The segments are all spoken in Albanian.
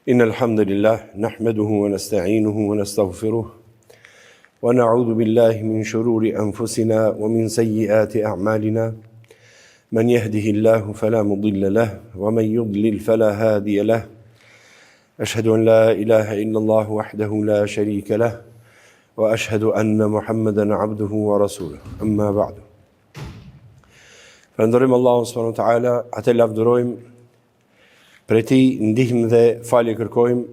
إن الحمد لله نحمده ونستعينه ونستغفره ونعوذ بالله من شرور أنفسنا ومن سيئات أعمالنا من يهده الله فلا مضل له ومن يضلل فلا هادي له أشهد أن لا إله إلا الله وحده لا شريك له وأشهد أن محمدا عبده ورسوله أما بعد فندرم الله سبحانه وتعالى حتى لافدرويم për ti ndihmë dhe falje kërkojmë.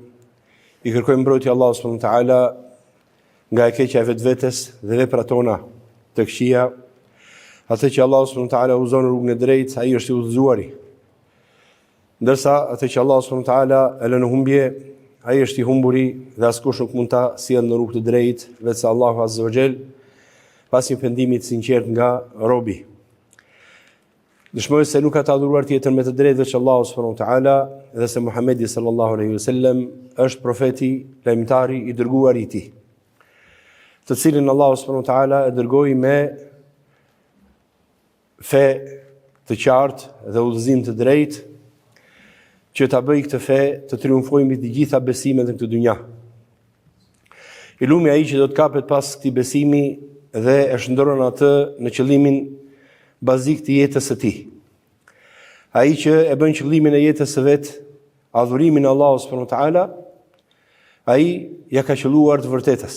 I kërkojmë mbrojtje Allahu subhanahu wa taala nga e keqja e vetvetes dhe veprat tona të këqija. Atë që Allahu subhanahu wa taala uzon rrugën e drejtë, ai është i udhëzuari. Ndërsa atë që Allahu subhanahu wa taala e lën humbje, ai është i humburi dhe askush nuk mund ta sjellë në rrugë të drejtë veçse Allahu azza wa jall, pas një pendimi të sinqert nga robi. Dëshmoj se nuk ka të adhuruar tjetër me të drejtë veç Allahu subhanahu wa taala dhe se Muhamedi sallallahu alaihi wasallam është profeti, lajmëtari i dërguar i tij, të cilin Allahu subhanahu wa taala e dërgoi me fe të qartë dhe udhëzim të drejtë, që ta bëj këtë fe të triumfojë mbi të gjitha besimet në këtë dynja. I lumi ai që do të kapet pas këtij besimi dhe e shndron atë në qëllimin bazik të jetës së tij. Ai që e bën qëllimin e jetës së vet adhurimin e Allahut subhanahu wa taala, ai ja ka qelluar të vërtetës.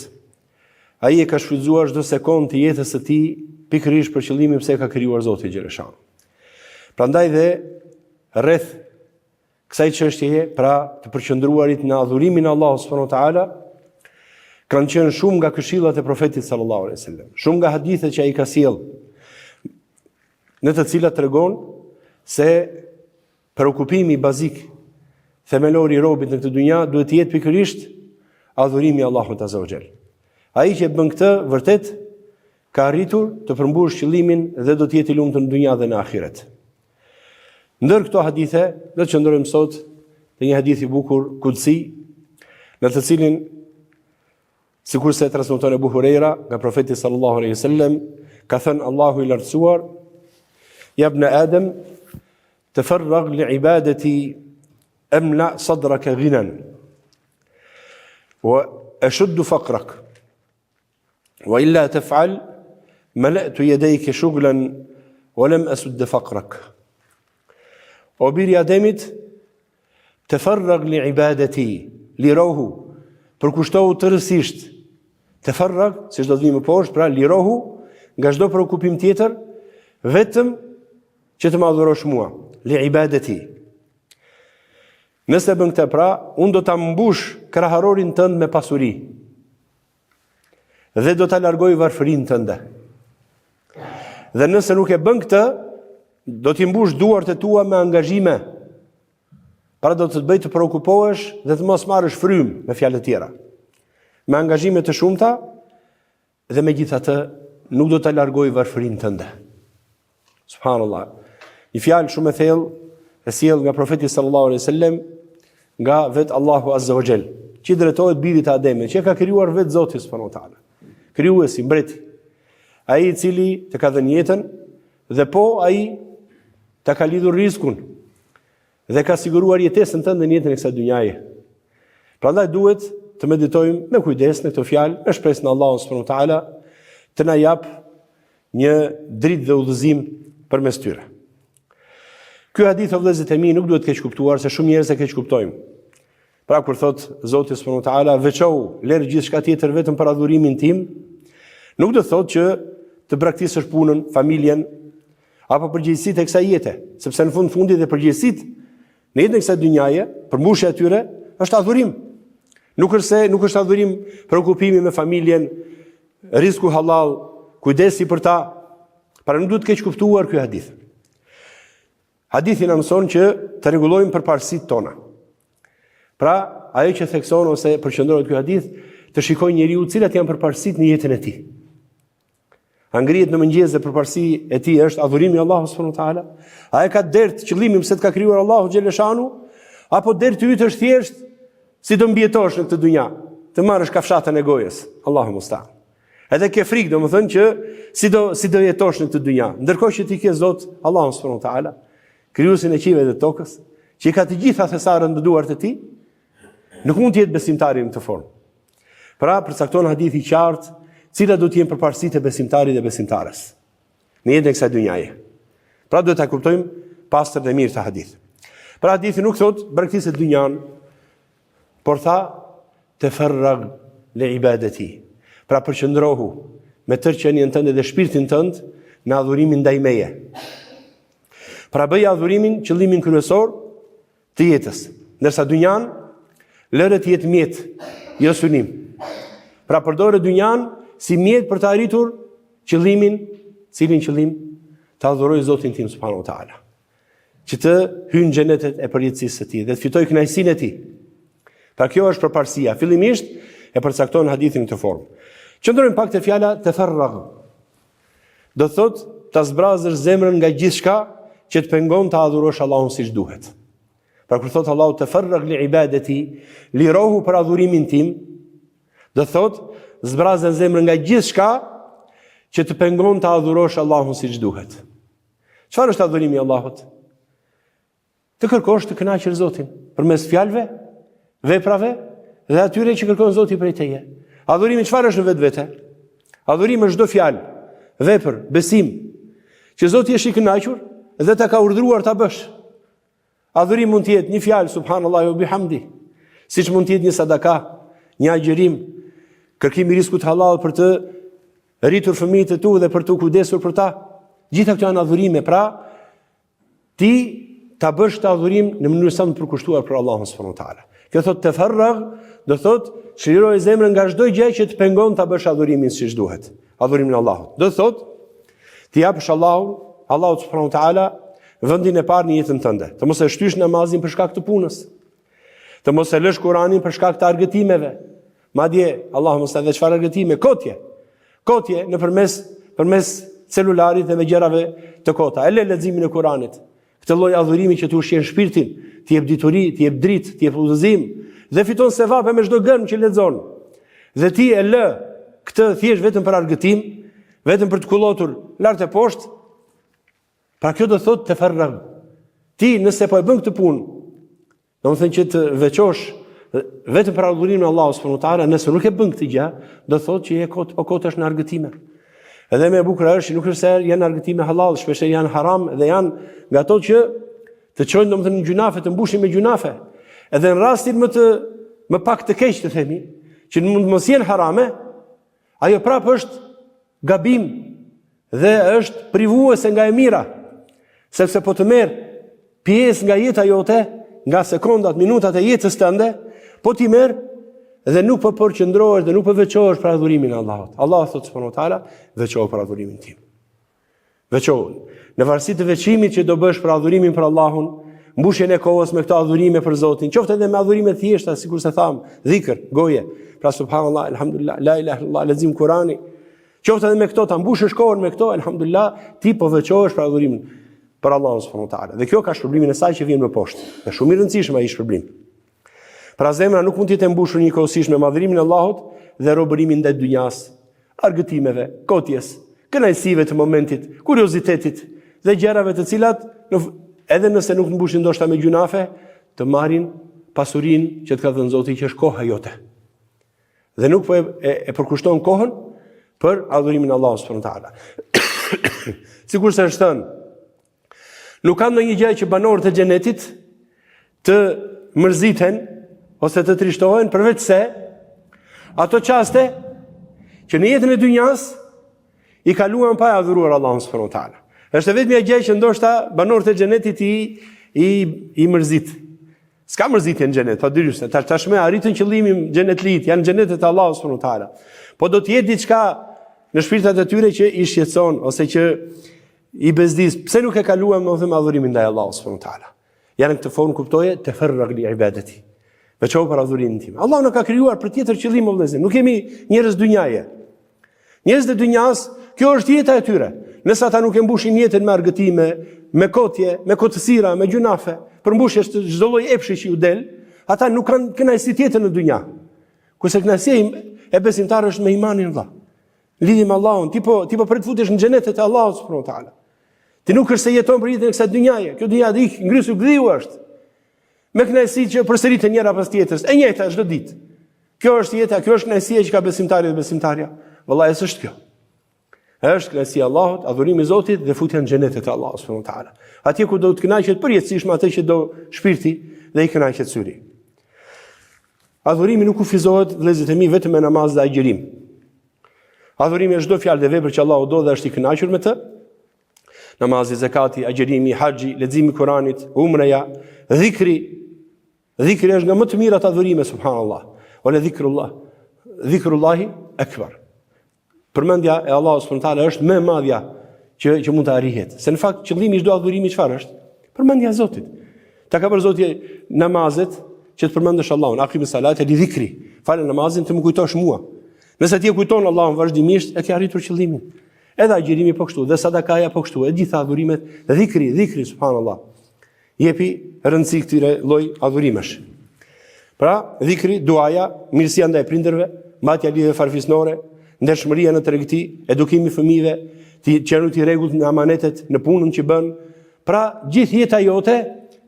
Ai e ka shfrytzuar çdo sekondë të jetës së tij pikërisht për qëllimin pse e ka krijuar Zoti xhaleshan. Prandaj dhe rreth kësaj çështjeje, pra të përqendruarit në adhurimin e Allahut subhanahu wa taala, kanë qenë shumë nga këshillat e profetit sallallahu alaihi wasallam, shumë nga hadithet që ai ka sjell, në të cilat tregon se preokupimi bazik themelor i robit në këtë dynja duhet të jetë pikërisht adhurimi i Allahut azza wa jall. Ai që bën këtë vërtet ka arritur të përmbush qëllimin dhe do të jetë i lumtur në dynja dhe në ahiret. Ndër këto hadithe do të qëndrojmë sot te një hadith i bukur kudsi, në të cilin sikurse e transmeton Abu Huraira nga profeti sallallahu alaihi wasallam, ka thënë Allahu i lartësuar: يا ابن آدم تفرغ لعبادتي أملأ صدرك غنى وأشد فقرك وإلا تفعل ملأت يديك شغلا ولم أسد فقرك. وبير آدمت تفرغ لعبادتي lirohu, përkushtohu tërësisht. Tefarrag, si çdo dhënë më poshtë, pra lirohu nga çdo preokupim tjetër, vetëm që të më adhurosh mua, li ibadeti. Nëse bën këtë, pra, unë do ta mbush kraharorin tënd me pasuri dhe do ta largoj varfërinë tënde. Dhe nëse nuk e bën këtë, do t'i mbush duart e tua me angazhime. Pra do të të bëj të preokupohesh dhe të mos marrësh frymë, me fjalë të tjera. Me angazhime të shumta dhe megjithatë nuk do ta largoj varfërinë tënde. Subhanallah. Një fjalë shumë e thellë e sjell nga profeti sallallahu alaihi wasallam nga vet Allahu azza wa jall, që drejtohet birit të Ademit, që ka krijuar vet Zoti subhanahu wa taala. Krijuesi, mbreti. Ai i cili të ka dhënë jetën dhe po ai të ka lidhur rizikun dhe ka siguruar jetesën tënde në jetën e kësaj dynjaje. Prandaj duhet të meditojmë me kujdes në këtë fjalë, me shpresën në Allahun subhanahu wa taala të na jap një dritë dhe udhëzim përmes tyre. Ky hadith o vëllezërit e mi nuk duhet të keq kuptuar, se shumë njerëz e keq kuptojmë. Pra kur thot Zoti subhanahu wa taala veçou, lër gjithçka tjetër vetëm për adhurimin tim, nuk do të thotë që të braktisësh punën, familjen apo përgjegjësitë e kësaj jete, sepse në fundit dhe përgjegjësitë në jetën e kësaj dynjaje, përmbushja e tyre është adhurim. Nuk është adhurim preokupimi me familjen, rizku halal, kujdesi për ta. Para nuk duhet të keq kuptuar ky hadith. Hadithi na mëson që të rregullojmë përparësitë tona. Pra, ajo që thekson ose përqendrohet ky hadith, të shikojë njeriu cilat janë përparësitë në jetën e tij. A ngrihet në mëngjes dhe përparësi e tij është adhurimi i Allahut subhanahu wa taala? A e ka dert qëllimin pse të ka krijuar Allahu xhaleshanu? Apo derti yt është thjesht si të mbjetosh në këtë dynja, të marrësh kafshatën e gojës? Allahu musta'an. Edhe ke frikë, domethënë që si do jetosh në këtë dynja, ndërkohë që ti ke Zot Allahun subhanahu wa taala, krijuesin e qiellit dhe tokës, që i ka të gjitha thesarën në duart e tij, nuk mund të jetë besimtari në këtë formë. Pra, përcakton hadithi i qartë, cila do të jenë përparësitë e besimtarit dhe besimtares në jetën e kësaj dynjaje. Pra, duhet ta kuptojmë pastër dhe mirë të hadith. Pra, hadithi nuk thot bregtisë dynjan, por tha tafarrag li ibadati. Pra, përqendrohu me tërë qenien tënde dhe shpirtin tënd në adhurimin ndaj meje. Pra, bëj adhurimin qëllimin kryesor të jetës, ndërsa dynjan lëre të jetë mjet, jo synim. Pra, përdore dynjan si mjet për të arritur qëllimin, cilin qëllim? Të adhuroj Zotin tim subhanahu wa taala. Që të hyjë në xhenetet e përjetësisë së tij dhe të fitoj kënaqësinë e tij. Pra, kjo është përparësia. Fillimisht e përcakton hadithin në këtë formë. Qëndrojmë pak te fjala tafarrag. Do thotë ta zbrazësh zemrën nga gjithçka që të pengon të adhurosh Allahun siç duhet. Pra, kur thotë Allahu tafarrag li ibadati, lirohu për adhurimin tim, do thotë zbrazën zemrën nga gjithçka që të pengon të adhurosh Allahun siç duhet. Çfarë është adhurimi i Allahut? Të kërkosh të kënaqësh Zotin përmes fjalëve, veprave dhe atyre që kërkon Zoti prej teje. Adhurimi çfarë është në vetvete? Adhurimi është çdo fjalë, vepër, besim që Zoti është i kënaqur dhe ta ka urdhëruar ta bësh. Adhurimi mund të jetë një fjalë subhanallahu wa bihamdi, siç mund të jetë një sadaka, një agjerim, kërkimi i riskut halal për të rritur fëmijët e tu dhe për të kujdesur për ta. Gjitha këto janë adhurime, pra ti ta bësh të adhurim në mënyrë sa më të përkushtuar për Allahun subhanahu wa taala. Kjo thotë tafarrag, do thotë çliroj zemrën nga çdo gjë që të pengon ta bësh adhurimin siç duhet. Adhurimin e Allahut. Do thotë ti japësh Allahut subhanahu wa taala vendin e parë në jetën tënde. Të mos e shtysh namazin për shkak të punës. Të mos e lësh Kur'anin për shkak të argëtimeve. Madje Allahu mos e dhe çfarë argëtime, kotje përmes celularit dhe me gjërave të kota. E le leximin e Kuranit. Këtë lloj adhurimi që të ushqen shpirtin, të jep dituri, të jep dritë, të jep udhëzim dhe fiton sevape me çdo gërm që lexon. Dhe ti e lë këtë thjesht vetëm për argëtim, vetëm për të kullotur lart e poshtë. Pra kjo do thotë tafarrag. Ti nëse po e bën këtë punë, domethënë që të veçosh vetëm për adhurimin e Allahut subhanahu wa taala, nëse nuk e bën këtë gjë, do thotë që je kotesh në argëtime. Edhe me bukur është që nuk është se janë argëtime halal, shpesh janë haram dhe janë nga ato që të çojnë domethënë në gjunafe, të mbushin me gjunafe. Edhe në rastin më pak të keq të themi, që mund të mos jenë harame, ajo prapë është gabim dhe është privuese nga e mira, sepse po të merr pjesë nga jeta jote, nga sekondat, minutat e jetës tënde, po ti merr dhe nuk po përqendrohesh dhe nuk po veçohesh për adhurimin e Allahut. Allah thotë subhanahu wa taala, veçohu për adhurimin tim. Veçohu. Në varësi të veçimit që do bësh për adhurimin për Allahun, mbushjen e kohës me këto adhurime për Zotin, qoftë edhe me adhurime të thjeshta, sikur se tham, dhikr, goje, pra subhanallah, elhamdulillah, la ilaha illallah, lexim Kurani. Qoftë edhe me këto ta mbushësh kohën me këto, elhamdulillah, ti po veçohesh për adhurimin për Allahun subhanahu wa taala. Dhe kjo ka shpërblimin e saj që vjen më poshtë. Është shumë i rëndësishëm ai shpërblim. Pra zemra nuk mund të jetë mbushur njëkohësisht me madhërimin e Allahut dhe robërimin ndaj dunjas, argëtimeve, kotjes, kënaqësive të momentit, kuriozitetit dhe gjërave të cilat edhe nëse nuk mbushin ndoshta me gjunafe, të marrin pasurinë që të ka dhënë Zoti, që është koha jote. Dhe nuk po e përkushton kohën për adhurimin e Allahut subhanahu wa taala. Sigurisht është thënë, nuk ka ndonjë gjë që banorët e xhenetit të mërziten ose të trishtohen përveç se ato çaste që në jetën e dynjas i kaluan pa adhuruar Allahun subhanahu wa taala. Është vetëm gjë që ndoshta banorët e xhenetit i mërzit. S'ka mërzitje në xhenet, padyshim. Tashmë arritën qëllimin xhenetlit, janë xhenetet e Allahut subhanahu wa taala. Po do të jetë diçka në shpirtat e tyre që i shqetëson ose që i bezdis. Pse nuk e kaluan me adhurimin ndaj Allahut subhanahu wa taala? Janë këtë formë kuptoje tafarrag li ibadati. Veçohu për adhurimin tim. Allahu na ka krijuar për tjetër qëllim vëllezër. Nuk kemi njerëz dynjaje. Njerëzit e dynjas, kjo është jeta e tyre. Nëse ata nuk e mbushin jetën me argëtime, me kotje, me kotësira, me gjunafe, për mbushje çdo lloj epshi që ju del, ata nuk kanë kënaqësi tjetër në dynja. Kurse kënaqësia e besimtarëve është me imanin vëlla. Lidhje me Allahun, ti po prit futesh në xhenetet e Allahut subhanahu wa taala. Ti nuk është se jeton për jetën e kësaj dynjaje. Kjo dynja ngrisu gdhiu është. Me kënaqësi që përsëritet njëra pas tjetrës, e njëjta çdo ditë. Kjo është jeta, kjo është kënaqësia që ka besimtari dhe besimtarja. Vallahi s'është kjo. Është kënaqësia e Allahut, adhurimi i Zotit dhe futja në xhenetin e Allahut subhanahu wa taala. Atje ku do të kënaqet përjetësisht me atë që do shpirti dhe i kënaqet syri. Adhurimi nuk kufizohet vëllezërit e mi vetëm me namaz dhe agjërim. Adhurimi është çdo fjalë dhe vepër që Allahu do dhe është i kënaqur me të. Namazi, zakati, agjërimi, haxhi, leximi i Kuranit, umreja, dhikri. Dhikri është nga më të mirat adhurime subhanallahu. Wala dhikrullahi akbar. Përmendja e Allahut subhanahu wa taala është më e madhja që mund të arrihet. Se në fakt qëllimi i çdo adhurimi çfarë është? Përmendja e Zotit. Ta ka për Zoti namazet që të përmendesh Allahun, aqimis salate li dhikri. Falë namazin të më kujtosh mua. Nëse ti e kujton Allahun vazhdimisht, e ke arritur qëllimin. Edhe agjërimi po kështu, dhe sadakaja po kështu, e gjitha adhurimet, dhikri subhanallahu. Jepi rëndësi këtyre lloj adhurimesh. Pra, dhikri, duaja, mirësia ndaj prindërve, mbajtja lidhje farfisnore, ndershmëria në tregti, edukimi i fëmijëve, qenuti i rregullt në amanetet, në punën që bën. Pra, gjithë jeta jote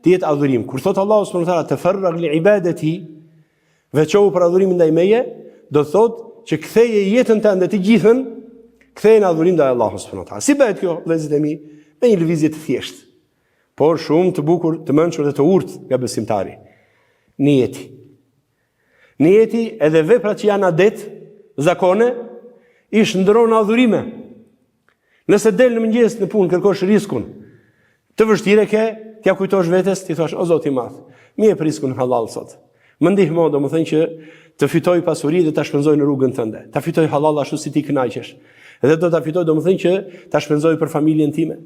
të jetë adhurim. Kur thot Allahu subhanahu wa taala tafarrag li ibadati, veçohu për adhurimin ndaj meje, do thot që ktheje jetën tënde të gjithën, kthej në adhurim ndaj Allahut subhanahu wa taala. Si bëhet kjo, vëllezërit e mi? Me një lëvizje të thjeshtë, por shumë të bukur, të mençur dhe të urtë nga besimtari. Niyeti edhe veprat që janë adet, zakone, i shndron adhurime. Nëse del në mëngjes në punë kërkosh riskun, të vështirë ke, t'ja kujtosh vetes, ti thosh o Zoti i Madh, mi e riskun halal sot. Më ndihmo, domethënë që të fitoj pasuri dhe ta shpenzoj në rrugën tënde. Ta fitoj halal ashtu si ti kënaqesh. Edhe do ta fitoj domethënë që ta shpenzoj për familjen time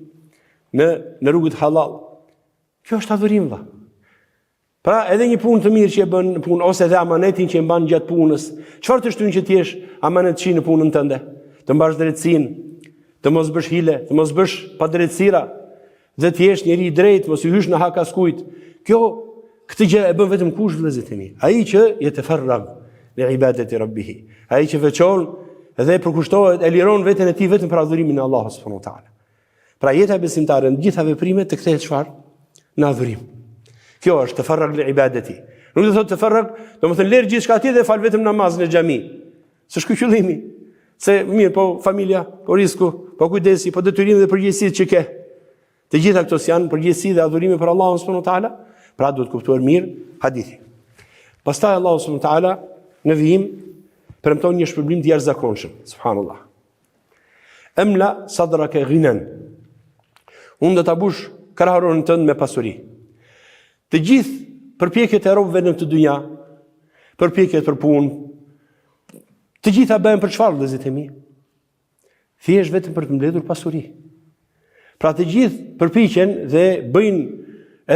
në rrugët halal. Kjo është adhurim valla. Pra edhe një punë të mirë që e bën në punë ose edhe amanetin që e mban gjatë punës. Çfarë të shtyn që ti jesh amanetçi në punën tënde? Të mbash drejtësinë, të mos bësh hile, të mos bësh padrejtësira, dhe të jesh njeri i drejtë, mos i hysh në hak askujt. Këtë gjë e bën vetëm kush vëllezërit e mi? Ai që yatafarrag li ibadati rabbih. Ai që veçon dhe përkushtohet, e liron veten e tij vetëm për adhurimin e Allahut subhanahu wa taala. Pra jeta e besimtarit në gjitha veprimet të kthehet çfarë? Në adhurim. Kjo është tafarrag li ibadati. Nuk do thotë tafarrag, domethënë lër gjithçka tjetër dhe fal vetëm namazin e xhami. S'është ky qëllimi. Se mirë, po familja, po risku, po kujdesi, po detyrimi dhe përgjegjësitë që ke. Të gjitha këto janë përgjegjësi dhe adhurime për Allahun subhanahu wa taala. Pra duhet kuptuar mirë hadithi. Pastaj Allahu subhanahu wa taala në vijim premton një shpërblim të jashtëzakonshëm. Subhanallah. Amla sadraka ghinan. Unë do ta bush kraharorin tënd me pasuri. Të gjithë përpjekjet e robëve në këtë dynja, përpjekjet për punë, të gjitha bëhen për çfarë vëllezërit e mi? Thjesht vetëm për të mbledhur pasuri. Pra të gjithë përpiqen dhe bëjnë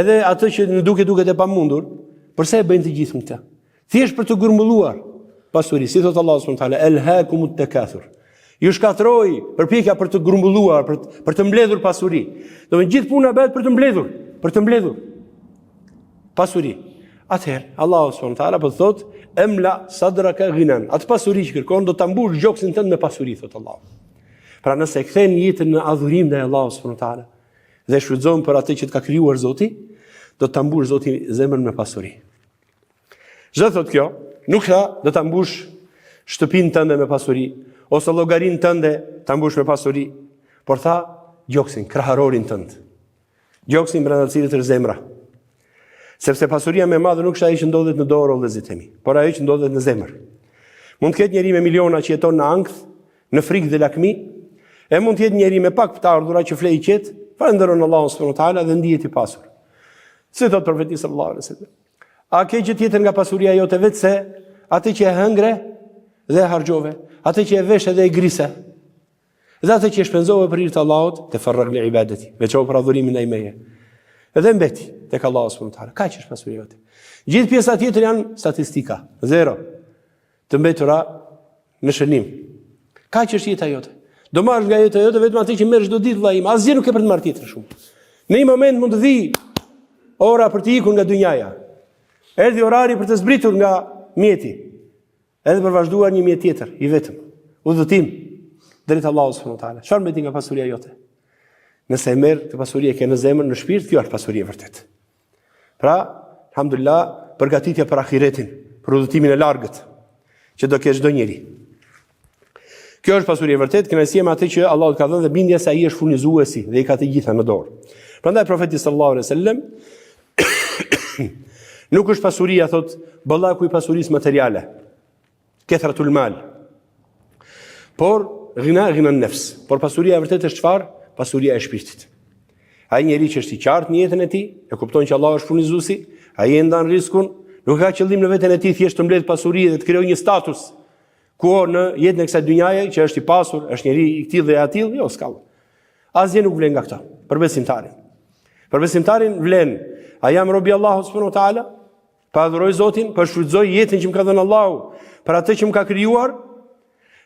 edhe atë që në duket e pamundur, përse e bëjnë të gjithë këtë? Thjesht për të grumbulluar pasuri, si thot Allahu subhanahu wa taala, elhakumut takathur. Ju shkatroi përpjekja për të grumbulluar, për të mbledhur pasuri. Do të gjithë puna bëhet për të mbledhur pasuri. Atëherë Allahu subhanahu wa taala po thot, emla sadraka ghinan. Atë pasuri që kërkon do ta mbush gjoksin tënd me pasuri, thot Allahu. Pra nëse e kthen jetën në adhurim ndaj Allahut subhanahu wa taala dhe shfrytëzon për atë që të ka krijuar Zoti, do ta mbush Zoti zemrën me pasuri. Çdo thot kjo, nuk tha do ta mbush shtëpinë tënde me pasuri, ose llogarinë tënde ta mbush me pasuri, por tha gjoksin, kraharorin tënd. Gjoksin brenda cilit është zemra. Sepse pasuria më e madhe nuk është ajo që ndodhet në dorë vëllezërit e mi, por ajo që ndodhet në zemër. Mund të ketë njëri me miliona që jeton në ankth, në frikë dhe lakmi, e mund të jetë njëri me pak të ardhura që flej qetë, falënderon Allahun subhanahu wa taala dhe ndihet i pasur. Si thot profeti sallallahu alaihi wasallam, a ke gjë tjetër nga pasuria jote vetë se atë që e hëngre dhe e harxhove, atë që e vesh dhe e grise, dhe atë që e shpenzove për hir të Allahut, te farrag li ibadati, veço për adhurimin ndaj meje. Edhe mbeti tek Allahu subhanahu wa taala. Kaq është pasuria jote. Gjithë pjesa tjetër janë statistika, zero. Të mbetura në shënim. Kaq është jeta jote. Do marrësh nga jeta jote vetëm atë që merr çdo ditë vllai im. Asgjë nuk e për të marrë tjetër shumë. Në një moment mund të vi ora për të ikur nga dynjaja. Erdhi orari për të zbritur nga mjeti. Edhe për vazhduar një mjet tjetër, i vetëm. Udhëtim drejt Allahut subhanahu wa taala. Çfarë mbeti nga pasuria jote? Nëse e merr të pasuria ke në zemër, në shpirt, kjo është pasuria e vërtet. Pra, alhamdulillah, përgatitja për ahiretin, për udhëtimin e largët, që do kesh çdo njeri. Kjo është pasuri e vërtet, kënaqësia me atë që Allahu ka dhënë dhe bindja se ai është furnizuesi dhe i ka të gjitha në dorë. Prandaj profeti sallallahu alaihi wasallam nuk është pasuria, thot, ballaku i pasurisë materiale, kethratul mal, por ghina nefs. Por pasuria e vërtet është çfarë? Pasuria e shpirtit. Ai njeri që është i qartë në jetën e tij, e kupton që Allahu është furnizuesi, ai e ndan riskun, nuk ka qëllim në veten e tij thjesht të mbledh pasuri dhe të krijojë një status ku në jetën e kësaj dynjaje që është i pasur, është njeri i tillë dhe i atill, jo s'ka. Asgjë nuk vlen nga këto. Për besimtarin. Për besimtarin vlen, a jam robi i Allahut subhanahu wa taala, pa adhuroj Zotin, pa shfrytëzoj jetën që më ka dhënë Allahu, për atë që më ka krijuar,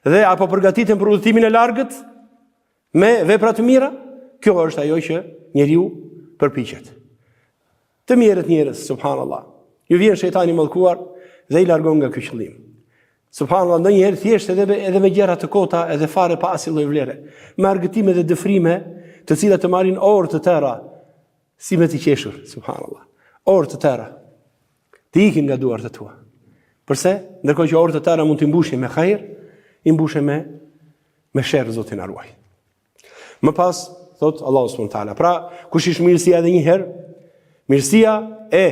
dhe apo përgatitem për udhëtimin e largët me vepra të mira. Kjo është ajo që njeriu përpiqet. Të mirët njerëz, subhanallahu. Ju vjen shejtani mallkuar dhe i largon nga ky qëllim. Subhanallahu, ndonjëherë thjesht edhe me gjëra të kota, edhe fare pa asnjë lloj vlere, me argëtime dhe dëfrime, të cilat të marrin orë të tëra, si me të qeshur, subhanallahu. Orë të tëra. Të ikin nga duart e tua. Përse? Ndërkohë që orë të tëra mund të mbushin me hajër, i mbushin me sherr, Zoti na ruaj. Më pas thot Allahu subhanahu wa taala, pra kush është mirësia edhe një herë, mirësia e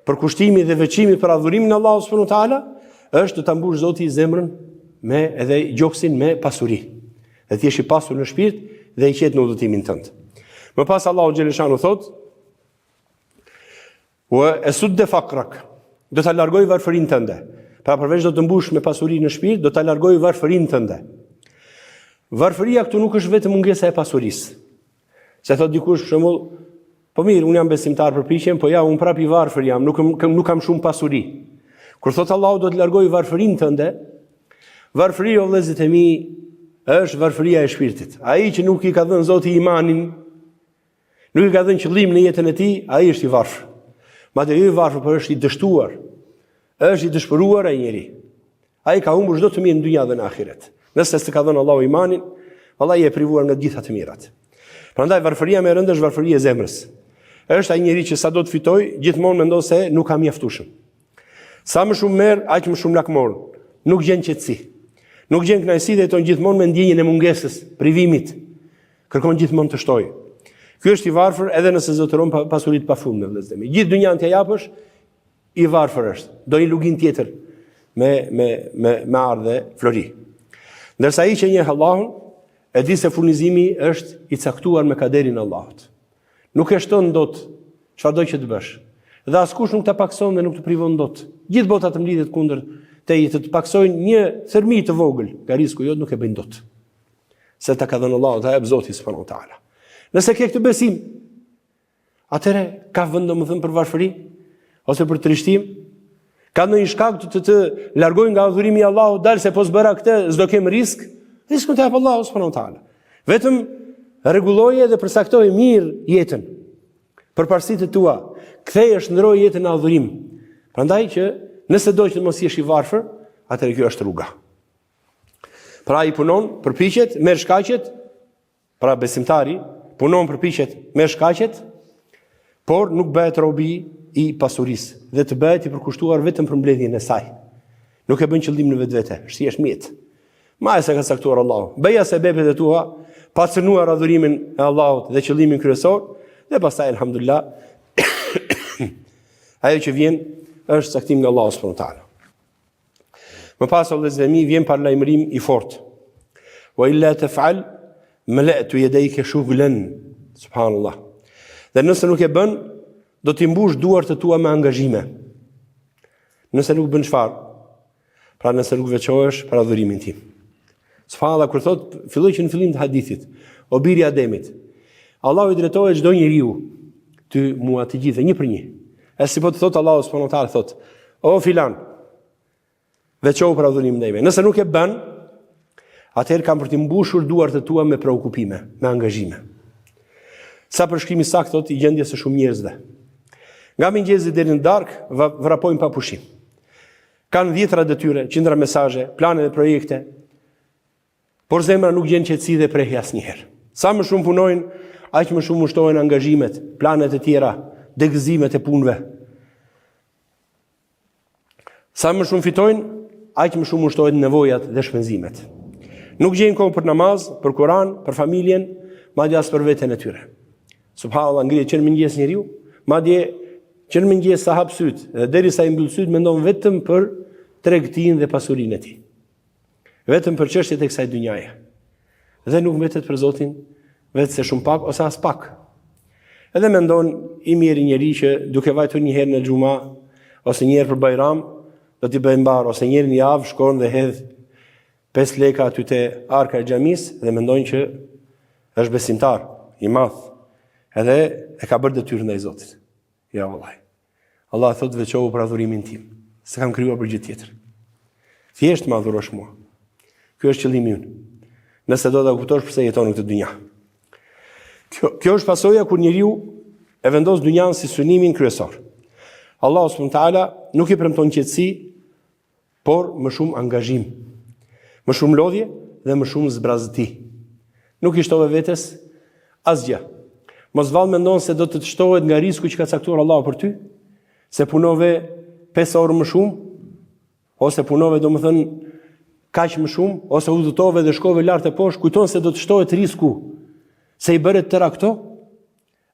përkushtimi dhe veçimi për adhurimin e Allahut subhanahu wa taala është të ta mbush Zoti zemrën me edhe gjoksin me pasuri. Dhe ti je i pasur në shpirt dhe i qet në udhëtimin tënd. Më pas Allahu xheleshanu thot: "Wa asud faqrak", do ta largoj varfërinë tënde. Pra përveç do të mbush me pasuri në shpirt, do ta largoj varfërinë tënde. Varfëria këtu nuk është vetëm mungesa e pasurisë. Se thot dikush për shembull, po mirë, unë jam besimtar, përpiqem, po ja, unë prap i varfër jam, nuk kam shumë pasuri. Kur thot Allahu do të largoj varfërinë tënde, varfëria, o vëllezërit e mi, është varfëria e shpirtit. Ai që nuk i ka dhënë Zoti imanin, nuk i ka dhënë qëllim në jetën e tij, ai është i varfër. Madje jo i varfër, por është i dështuar. Është i dëshpëruar ai njeri. Ai ka humbur çdo të mirë në dynjë dhe në ahiret. Nëse s'ka dhënë Allahu imanin, vallahi e privuar nga të gjitha të mirat. Prandaj varfëria më e rëndë është varfëria e zemrës. Është ai njeri që sado të fitoj, gjithmonë mendon se nuk ka mjaftueshëm. Sa më shumë merr, aq më shumë lakmor. Nuk gjen qetësi. Nuk gjen kënaqësi dhe jeton gjithmonë me ndjenjën e mungesës, privimit. Kërkon gjithmonë të shtojë. Ky është i varfër edhe nëse zotëron pasuritë pafundme, vëllezër. Gjithë dynjan t'ia japësh, i varfër është. Do një lugin tjetër me ardhe flori. Ndërsa ai që njeh Allahun, e di se furnizimi është i caktuar me kaderin e Allahut. Nuk e shton dot çfarëdo që të bësh. Dhe askush nuk ta pakson dhe nuk të privon dot. Gjithë bota të mlidhet kundër teje të paksojnë një thërmi të vogël, nga risku jot nuk e bëjnë dot. Se ta ka dhënë Allahu, ta jep Zoti subhanahu wa taala. Nëse ke këtë besim, atëre ka vend domethënë për varfëri ose për trishtim? Ka ndonjë shkak të largoj nga adhurimi i Allahut, dalë se po s'bëra këtë, s'do kem risk? Riskun të jap Allahu subhanahu wa taala. Vetëm rregulloje dhe përcaktoje mirë jetën. Për parësitë tua, kthej është ndroj jetën në adhurim. Prandaj që nëse do që të mos jesh i varfër, atëherë kjo është rruga. Pra i punon, përpiqet, merr shkaqet, pra besimtari punon, përpiqet, merr shkaqet, por nuk bëhet robi i pasurisë dhe të bëhet i përkushtuar vetëm për mbledhjen e saj. Nuk e bën qëllim në vetvete, është thjesht mjet. Maja se ka caktuar Allahu. Bëja sebepet e tua, pa cënuar adhurimin e Allahut dhe qëllimin kryesor, dhe pastaj elhamdulillah ajo që vjen është caktim nga Allahu subhanahu wa taala. Më pas vëllezër mi vjen paralajmërim i fortë. Wa illa taf'al mala'tu yadayka shughlan. Subhanallah. Dhe nëse nuk e bën, do t'i mbush duart e tua me angazhime. Nëse nuk bën çfarë? Pra nëse nuk veçohesh për adhurimin tim. Subhanallah, kur thot, filloi që në fillim të hadithit, o biri i Ademit, Allahu i drejtohet çdo njeriu, ty mua të gjithë një për një. E si po të thot Allahu subhanahu wa taala thot, o filan, veçohu për adhurimin ndaj me. Nëse nuk e bën, atëherë kam për të mbushur duart e tua me preokupime, me angazhime. Sa përshkrimi sakt thot i gjendjes së shumë njerëzve. Nga mëngjesi deri në darkë vrapojnë pa pushim. Kanë dhjetra detyre, qindra mesazhe, plane dhe projekte, por zemra nuk gjen qetësi dhe prehje asnjëherë. Sa më shumë punojnë, aq më shumë ushtohen angazhimet, planet e tjera, degëzimet e punëve. Sa më shumë fitojnë, aq më shumë ushtohet nevojat dhe shpenzimet. Nuk gjejnë kohë për namaz, për Kur'an, për familjen, madje as për veten e tyre. Subhanallahu, ngrihet që në mëngjes njeriu, madje që në mëngjes sa hap syt, dhe derisa i mbyll syt mendon vetëm për tregtinë dhe pasurinë e tij. Vetëm për çështjet e kësaj dynjaje. Dhe nuk mbetet për Zotin, vetë se shumë pak ose as pak. Edhe mendon i mirë njeri që duke vajtur një herë në xhuma ose një herë për Bajram, do t'i bëjë mbar, ose një herë në javë shkon dhe hedh 5 leka aty te arka e xhamisë dhe mendojnë që është besimtar i madh. Edhe e ka bërë detyrën ndaj Zotit. Ja vallahi. Allah thotë veçohu për adhurimin tim. Se kam krijuar për gjë tjetër. Thjesht më adhurosh mua. Ky është qëllimi ynë. Nëse do ta kuptosh pse jeton në këtë dynja. Kjo është pasoja kur njeriu e vendos dynjan si synimin kryesor. Allahu subhanahu wa taala nuk i premton qetësi, por më shumë angazhim, më shumë lodhje dhe më shumë zbrazëti. Nuk i shtove vetes asgjë. Mos vallë mendon se do të të shtohet nga risku që ka caktuar Allahu për ty, se punove 5 orë më shumë, ose punove domethënë kaq më shumë, ose udhëtove dhe shkove lart e poshtë, kujton se do të shtohet risku se i bëret tëra këto.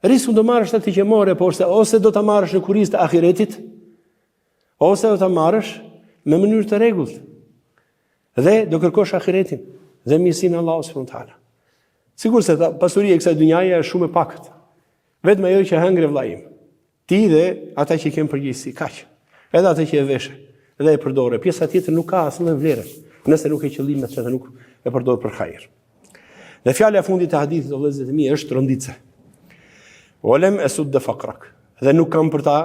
Risku do marrësh atë që morë poshtë, ose do ta marrësh në kurizë të ahiretit, ose do ta marrësh me mënyrë të rregullt. Dhe do kërkosh ahiretin dhe mirësinë e Allahut subhanahu wa taala. Sigur se pasuria e kësaj dynjaje është shumë e pakët. Vetëm ajo që hëngre vllajim. Ti dhe ata që kanë përgjegjësi, kaq. Edhe ata që e veshë, edhe e përdore. Pjesa tjetër nuk ka asnjë vlerë, nëse nuk e qëllimet se nuk e përdor për hajër. Dhe fjala e fundit e hadithit o vëllezër të mi është rëndice. Walem esud dhe fakrak. Dhe nuk kam për ta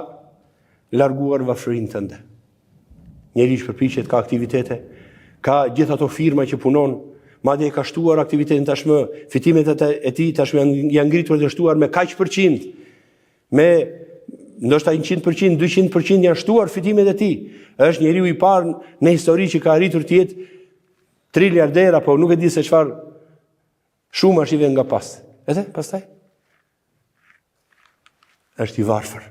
larguar varfërinë tënde. Njeri që përpiqet ka aktivitete, ka gjithë ato firma që punon, madje ka shtuar aktivitetin tashmë, fitimet e tij tashmë janë ngritur dhe shtuar me kaq %, me ndoshta 100%, 200% janë shtuar fitimet e tij. Është njeriu i parë në histori që ka arritur të jetë triliarder apo nuk e di se çfarë shumë është i vjen nga pas. Edhe pastaj është i varfër.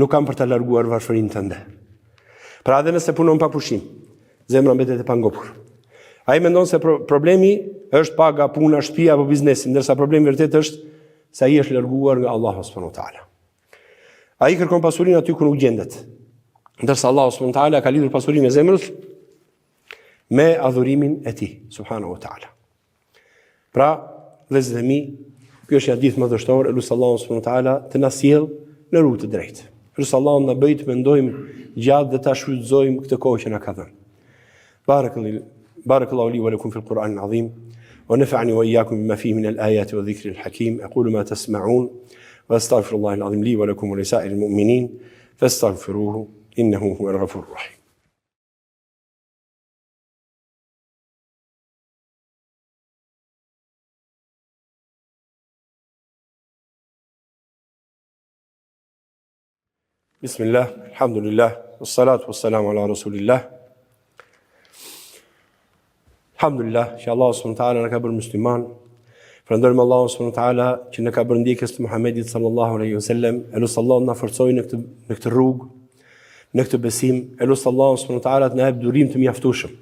Nuk kam për të larguar varfërinë tënde. Pra edhe nëse punon pa pushim, zemra mbetet e pangopur. Ai mendon se problemi është paga, puna, shtëpia apo biznesi, ndërsa problemi vërtet është se ai është larguar nga Allahu subhanahu wa taala. Ai kërkon pasurinë aty ku nuk gjendet. Ndërsa Allahu subhanahu wa taala ka lidhur pasurinë e zemrës me adhurimin e tij subhanahu wa taala. Pra, vëllezër e mi, ky është hadith madhështor, elusi Allahu subhanahu wa taala të na sjell në rrugë të drejtë. Elusi Allahu na bëj të mendojmë gjatë dhe ta shfrytëzojmë këtë kohë që na ka dhënë. بارك الله لي ولكم في القرآن العظيم ونفعني وإياكم بما فيه من الآيات والذكر الحكيم أقول ما تسمعون وأستغفر الله العظيم لي ولكم ولسائر المؤمنين فاستغفروه إنه هو الغفور الرحيم. بسم الله الحمد لله والصلاة والسلام على رسول الله. Alhamdulillah, që Allah subhanahu wa taala na ka bërë musliman. Falënderojmë Allahun subhanahu wa taala që na ka bërë ndjekës të Muhamedit sallallahu alaihi wasallam. Elusi Allah na forcojë në këtë rrugë, në këtë besim. Elusi Allah subhanahu wa taala të na jap durim të mjaftueshëm.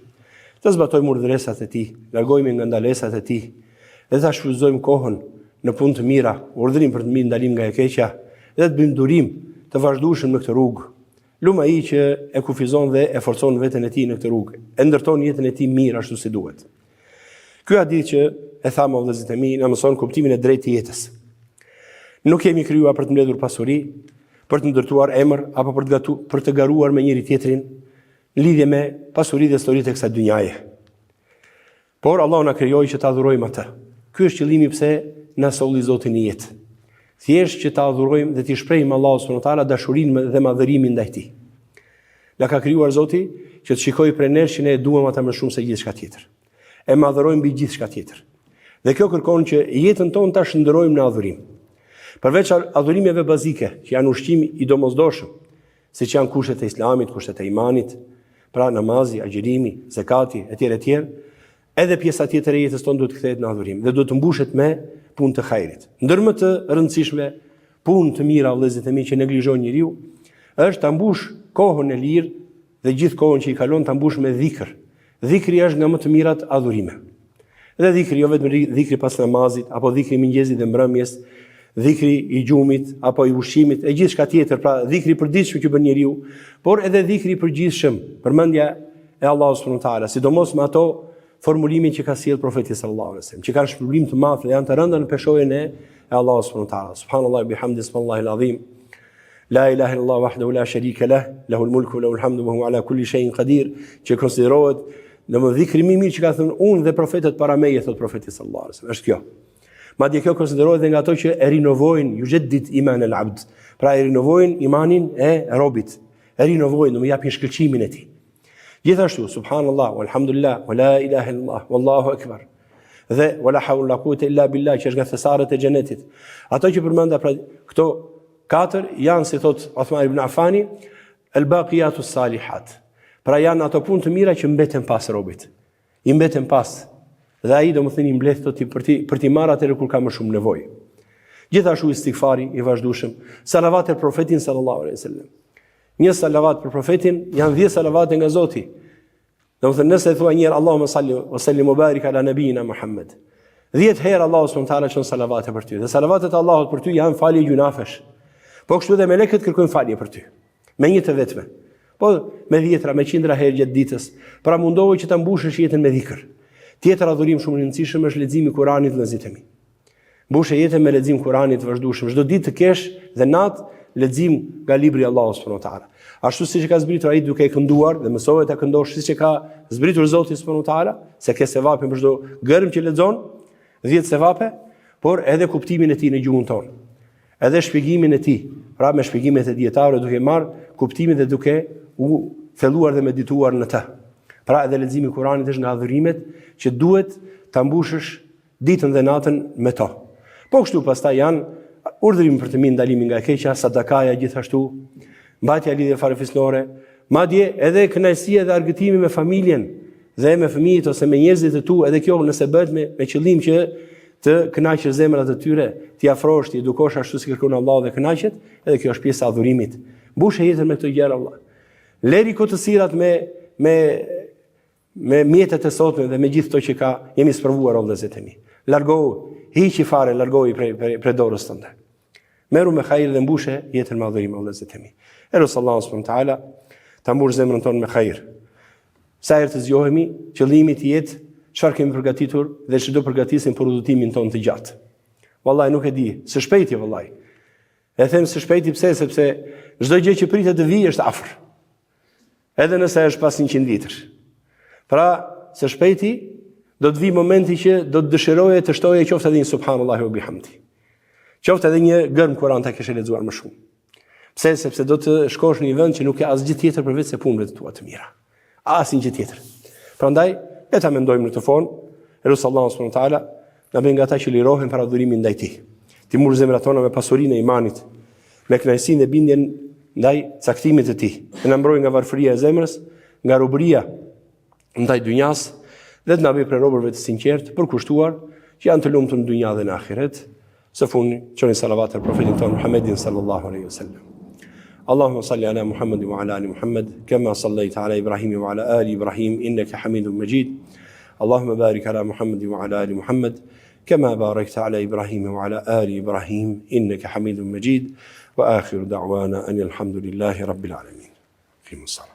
Të zbatojmë urdhëresat e tij, largojmë nga ndalesat e tij, dhe ta shfrytëzojmë kohën në punë të mira, urdhërim për të mirë, ndalim nga e keqja, dhe të bëjmë durim të vazhdueshëm në këtë rrugë. Lumë ai që e kufizon dhe e forcon veten e tij në këtë rrugë, e ndërton jetën e tij mirë ashtu si duhet. Ky hadith që e thamë vëllezërit e mi na mëson kuptimin e drejtë të jetës. Nuk jemi krijuar për të mbledhur pasuri, për të ndërtuar emër apo për të garuar me njëri tjetrin në lidhje me pasuritë dhe historitë e kësaj dynjaje. Por Allahu na krijoi që ta adhurojmë atë. Ky është qëllimi pse na solli Zoti në jetë. Thjesht që ta adhurojmë dhe t'i shprehim Allahu subhanahu wa taala dashurinë dhe madhërimin ndaj tij. Na ka krijuar Zoti që të shikojë prej nesh që ne e duam ata më shumë se gjithçka tjetër. E madhërojmë mbi gjithçka tjetër. Dhe kjo kërkon që jetën tonë ta shndërrojmë në adhurim. Përveç adhurimeve bazike, që janë ushqim i domosdoshëm, siç janë kushtet e Islamit, kushtet e imanit, pra namazi, agjërimi, zakati, etj. Edhe pjesa tjetër e jetës tonë duhet të kthehet në adhurim dhe duhet të mbushet me punë të hajrit. Ndër më të rëndësishme, punë të mira vëllezërit e mi që neglizhon njeriu, është ta mbush kohën e lirë dhe gjithë kohën që i kalon ta mbush me dhikr. Dhikri është nga më të mirat adhurime. Dhe dhikri jo vetëm dhikri pas namazit, apo dhikri mëngjesit dhe mbrëmjes, dhikri i gjumit apo i ushqimit, e gjithçka tjetër, pra dhikri i përditshëm që bën njeriu, por edhe dhikri i përgjithshëm, përmendja e Allahut subhanahu wa taala, sidomos me ato formulimin që ka sjellë profeti sallallahu alaihi wasallam, që kanë shpërblim të madh dhe janë të rënda në peshojën e Allahut subhanahu wa taala. Subhanallahi bihamdi subhanallahil azim. La ilaha illallah wahdahu la sharika lah, lahul mulku wa lahul hamdu wa huwa ala kulli shay'in qadir, që konsiderohet në më dhikri më mirë që ka thënë unë dhe profetët para meje, thot profeti sallallahu alaihi wasallam. Është kjo. Madje kjo konsiderohet dhe nga ato që e rinovojnë yujaddid iman al-abd. Pra e rinovojnë imanin e robit. E rinovojnë, më japin shkëlqimin e tij. Gjithashtu subhanallah walhamdulillah wala ilaha illallah wallahu akbar. Dhe wala hawla wala quwwata illa billah, që është nga thesaret e xhenetit. Ato që përmenda pra këto katër janë, si thot Uthman ibn Affani, al-baqiyatus salihat. Pra janë ato punë të mira që mbeten pas robit. I mbeten pas. Dhe ai domethënë i mbledh ti për ti marrë atë kur ka më shumë nevojë. Gjithashtu istighfari i vazhdueshëm, salavat e profetin sallallahu alaihi wasallam. Një salavat për profetin janë 10 salavate nga Zoti. Domethënë nëse thua një herë Allahumma salli wa sallim wa barik ala nabiyina Muhammad, 10 herë Allahu subhanahu wa taala çon salavate për ty. Dhe salavatet e Allahut për ty janë falje gjunafesh. Po kështu edhe melekët kërkojnë falje për ty. Me një të vetme. Po me 10, me 100 herë gjatë ditës. Pra mundohu që ta mbushësh jetën me dhikr. Tjetër adhurim shumë i rëndësishëm është leximi i Kuranit, vëllezërit e mi. Mbushë jetën me lexim Kuranit vazhdueshëm. Çdo ditë të kesh dhe natë lexim nga libri i Allahut subhanahu wa taala. Ashtu siç e ka zbritur ai duke e kënduar dhe mësohet ta këndosh siç e ka zbritur Zoti subhanahu wa taala, se ke sevape për çdo gërm që lexon, 10 sevape, por edhe kuptimin e tij në gjuhën tonë. Edhe shpjegimin e tij, pra me shpjegimet e dietarëve duke marr kuptimin dhe duke u thelluar dhe medituar në të. Pra edhe leximi i Kuranit është nga adhurimet që duhet ta mbushësh ditën dhe natën me to. Po kështu pastaj janë urdhërimi për të mirë, ndalimi nga e keqja, sadakaja gjithashtu, mbajtja e lidhjeve farefisnore, madje edhe kënaqësia dhe argëtimi me familjen dhe me fëmijët ose me njerëzit e tu, edhe kjo nëse bëhet me qëllim që të kënaqësh zemrat e tyre, t'i afrosh, t'i edukosh ashtu si kërkon Allahu dhe kënaqet, edhe kjo është pjesë e adhurimit. Mbushë jetën me këto gjëra Allah. Leri kotësirat me mjetet e sotme dhe me gjithë to që ka jemi sprovuar vëllezërit e mi. Largohu, hiqi fare, largohi prej dorës tënde. Meru me hajër dhe mbushe jetën me adhurim vëllezërit e mi. Eros Allahu subhanahu wa taala ta mbush zemrën tonë me hajër. Sa herë të zgjohemi, qëllimi të jetë çfarë kemi përgatitur dhe çdo përgatisim për udhëtimin tonë të gjatë. Vallahi nuk e di, së shpejti vallahi. E them së shpejti sepse çdo gjë që pritet të vijë është afër. Edhe nëse është pas 100 vitësh. Pra, së shpejti do të vi momenti që do të dëshiroje të shtoje qoftë edhe një subhanallahi wa bihamdi. Qoftë edhe një gërm Kur'an ta kesh lexuar më shumë. Pse? Sepse do të shkosh në një vend që nuk ka asgjë tjetër përveç se punëve tua të mira. Asnjë gjë tjetër. Prandaj, le ta mendojmë në këtë formë, eros Allahu subhanahu wa taala na bëjë nga ata që lirohen për adhurimin ndaj tij. Ti mur zemrat tona me pasurinë e imanit, me kënaqësinë dhe bindjen ndaj caktimit të tij. Të na mbrojë nga varfëria e zemrës, nga robëria ndaj dynjas, dhe të na bëjë prej robërve të sinqertë, përkushtuar që janë të lumtur në dynja dhe në ahiret. Së fundi, çoni salavat e profetit ton Muhammedin sallallahu alaihi wasallam. Allahumma salli ala Muhammad wa ala ali Muhammad kama sallaita ala Ibrahim wa ala ali Ibrahim innaka Hamidum Majid. Allahumma barik ala Muhammad wa ala ali Muhammad kama barakta ala Ibrahim wa ala ali Ibrahim innaka Hamidum Majid. Wa akhiru da'wana anil hamdulillahi rabbil alamin. Fi musalla.